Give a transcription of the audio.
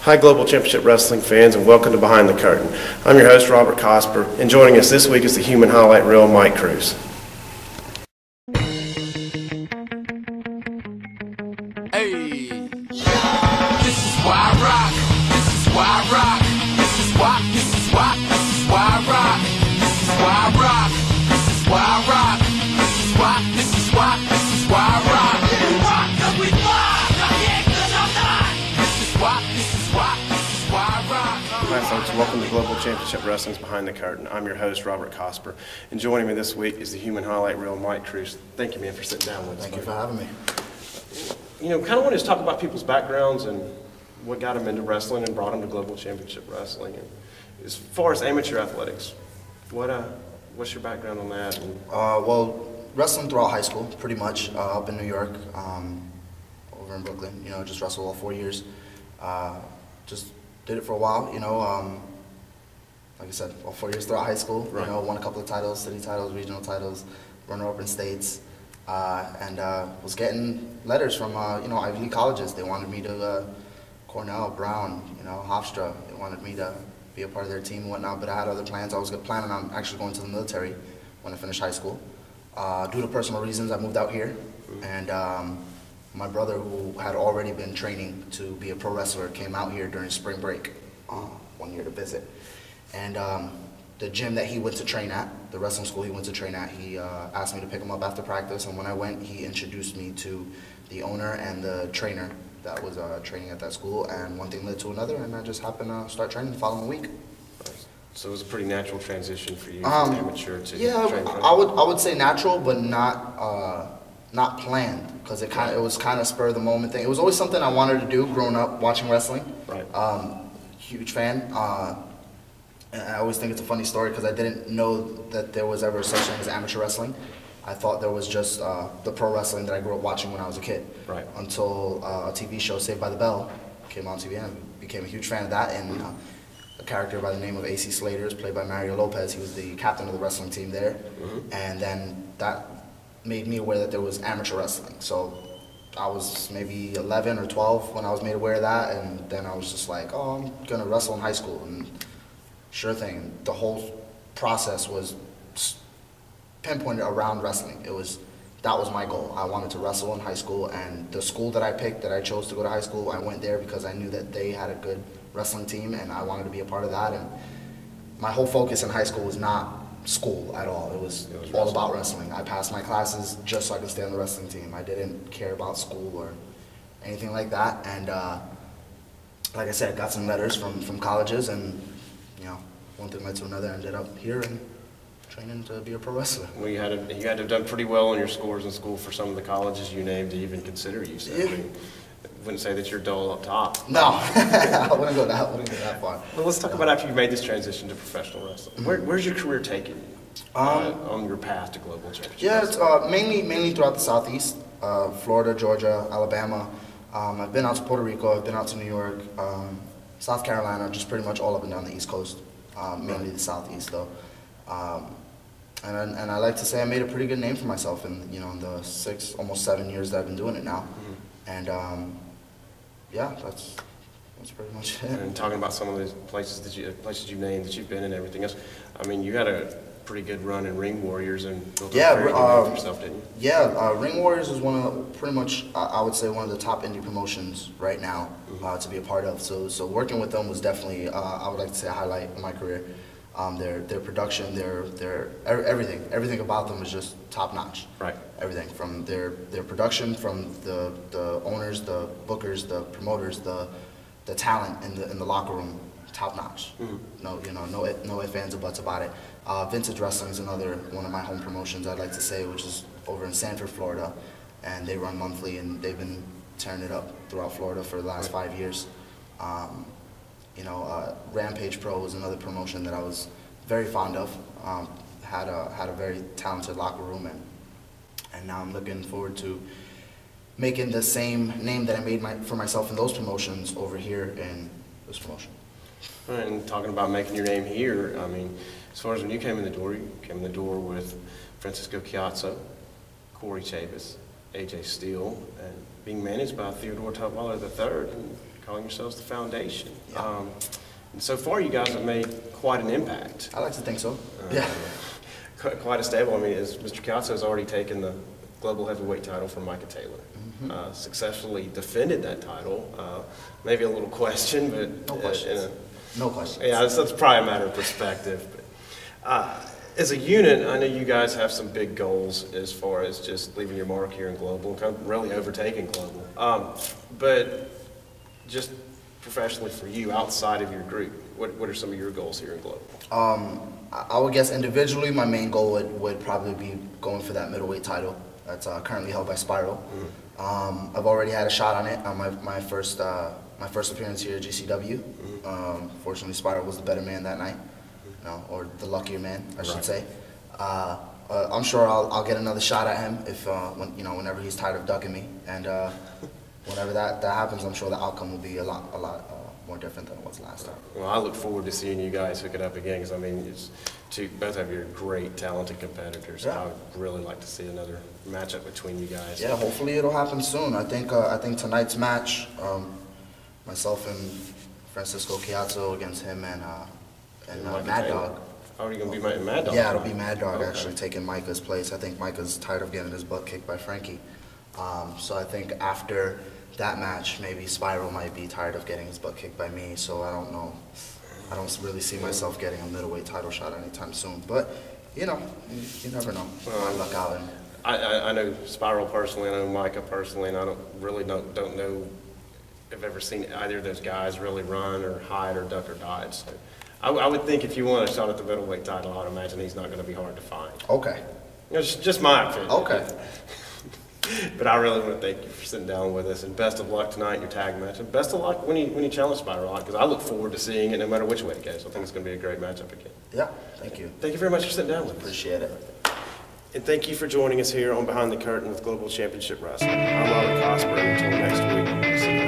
Hi Global Championship Wrestling fans, and welcome to Behind the Curtain. I'm your host Robert Cosper, and joining us this week is the human highlight reel, Mike Cruz. Hey, this is why I rock. This is why I rock. This is why I rock. This is why I rock. This is why I rock. This is why I rock. You rock 'cause we rock. I ain't 'cause I'm not. This is why I rock. Hi folks, welcome to Global Championship Wrestling's Behind the Curtain. I'm your host Robert Cosper, and joining me this week is the human highlight reel, Mike Cruz. Thank you, man, for sitting down with us. Thank you for having me. You know, kind of wanted to talk about people's backgrounds and what got them into wrestling and brought them to Global Championship Wrestling. And as far as amateur athletics, what's your background on that? Well, wrestling throughout high school, pretty much, up in New York, over in Brooklyn. You know, just wrestled all 4 years. Just did it for a while. You know, like I said, all 4 years throughout high school. Right. You know, won a couple of titles, city titles, regional titles, runner-up in states. And was getting letters from you know, Ivy League colleges. They wanted me to Cornell, Brown, you know, Hofstra. They wanted me to be a part of their team and whatnot. But I had other plans. I was planning on actually going to the military when I finished high school. Due to personal reasons, I moved out here. And my brother, who had already been training to be a pro wrestler, came out here during spring break 1 year to visit. And the gym that he went to train at, the wrestling school he went to train at, he asked me to pick him up after practice, and when I went, he introduced me to the owner and the trainer that was training at that school, and one thing led to another, and I just happened to start training the following week. So it was a pretty natural transition for you from amateur to train pro? I would say natural, but not planned, because it was kind of spur of the moment thing. It was always something I wanted to do growing up watching wrestling. Right. Huge fan. And I always think it's a funny story because I didn't know that there was ever such thing as amateur wrestling. I thought there was just the pro wrestling that I grew up watching when I was a kid. Right. Until a TV show, Saved by the Bell, came on TV, and I became a huge fan of that. And a character by the name of AC Slater, played by Mario Lopez, he was the captain of the wrestling team there. And then that made me aware that there was amateur wrestling. So I was maybe 11 or 12 when I was made aware of that, and then I was just like, oh, I'm gonna wrestle in high school. And sure thing. The whole process was pinpointed around wrestling. That was my goal. I wanted to wrestle in high school, and the school that I picked, that I chose to go to high school, I went there because I knew that they had a good wrestling team, and I wanted to be a part of that. And my whole focus in high school was not school at all. It was all about wrestling. I passed my classes just so I could stay on the wrestling team. I didn't care about school or anything like that. And like I said, got some letters from colleges, and you know, one thing led to another. Ended up here and training to be a pro wrestler. Well, you had to have done pretty well on your scores in school for some of the colleges you named to even consider you. So, yeah. I mean, I wouldn't say that you're dull up top. No, I wouldn't go that far. Well, let's talk about after you made this transition to professional wrestling. Where's your career taking you on your path to global championship? Yeah, it's mainly throughout the Southeast, Florida, Georgia, Alabama. I've been out to Puerto Rico. I've been out to New York. South Carolina, just pretty much all up and down the East Coast, mainly the Southeast though. And I like to say I made a pretty good name for myself in the 6, almost 7 years that I've been doing it now. And yeah, that's pretty much it. And talking about some of those places you named that you've been and everything else, I mean, you had a pretty good run in Ring Warriors and built up a very good name for yourself, didn't you? Yeah, Ring Warriors is one of pretty much, I would say, one of the top indie promotions right now to be a part of. So working with them was definitely, I would like to say, a highlight in my career. Their production, their everything about them is just top notch. Right. Everything from their production, from the owners, the bookers, the promoters, the talent in the locker room, top notch. No ifs, ands, or buts about it. Vintage Wrestling is another one of my home promotions, I'd like to say, which is over in Sanford, Florida, and they run monthly, and they've been tearing it up throughout Florida for the last 5 years. Rampage Pro was another promotion that I was very fond of. Had a very talented locker room, and now I'm looking forward to making the same name that I made for myself in those promotions over here in this promotion. All right, and talking about making your name here, I mean, as far as when you came in the door with Francisco Chiazza, Corey Chavis, AJ Steele, and being managed by Theodore Tutwiler III and calling yourselves the Foundation. Yeah. And so far, you guys have made quite an impact. I like to think so. Yeah. Quite a stable. I mean, as Mr. Chiazzo has already taken the global heavyweight title from Micah Taylor. Successfully defended that title. Maybe a little question, but No questions. No questions. yeah, that's probably a matter of perspective. But, as a unit, I know you guys have some big goals as far as just leaving your mark here in global, kind of really overtaking global. But just professionally for you, outside of your group, what are some of your goals here in global? I would guess individually, my main goal would probably be going for that middleweight title that's currently held by Spi-ral. I've already had a shot on it on my first appearance here at GCW. Fortunately, Spi-ral was the better man that night, or the luckier man, I should say. I'm sure I'll get another shot at him if whenever he's tired of ducking me, and whenever that happens, I'm sure the outcome will be a lot more different than it was last time. Well, I look forward to seeing you guys hook it up again, because I mean, both of you are great, talented competitors. Yeah. I would really like to see another matchup between you guys. Yeah, hopefully it'll happen soon. I think tonight's match, myself and Francisco Chiazzo against him and Mad Dog. Oh, are you going to be Mad Dog? Yeah, it'll be Mad Dog, Okay. actually taking Micah's place. I think Micah's tired of getting his butt kicked by Frankie. So I think after that match, maybe Spi-ral might be tired of getting his butt kicked by me. So I don't know. I don't really see myself getting a middleweight title shot anytime soon. But you never know. I luck out. And I know Spi-ral personally, I know Micah personally, and I don't know if I've ever seen either of those guys really run or hide or duck or dodge. So I would think if you want a shot at the middleweight title, I would imagine he's not going to be hard to find. okay. It's just my opinion. Okay. But I really want to thank you for sitting down with us, and best of luck tonight in your tag match, and best of luck when you challenge Spi-ral, because I look forward to seeing it no matter which way it goes. I think it's going to be a great matchup again. Yeah. Thank you. Thank you very much for sitting down with us. Appreciate it. And thank you for joining us here on Behind the Curtain with Global Championship Wrestling. I'm Robert Cosper, and until next week, see you.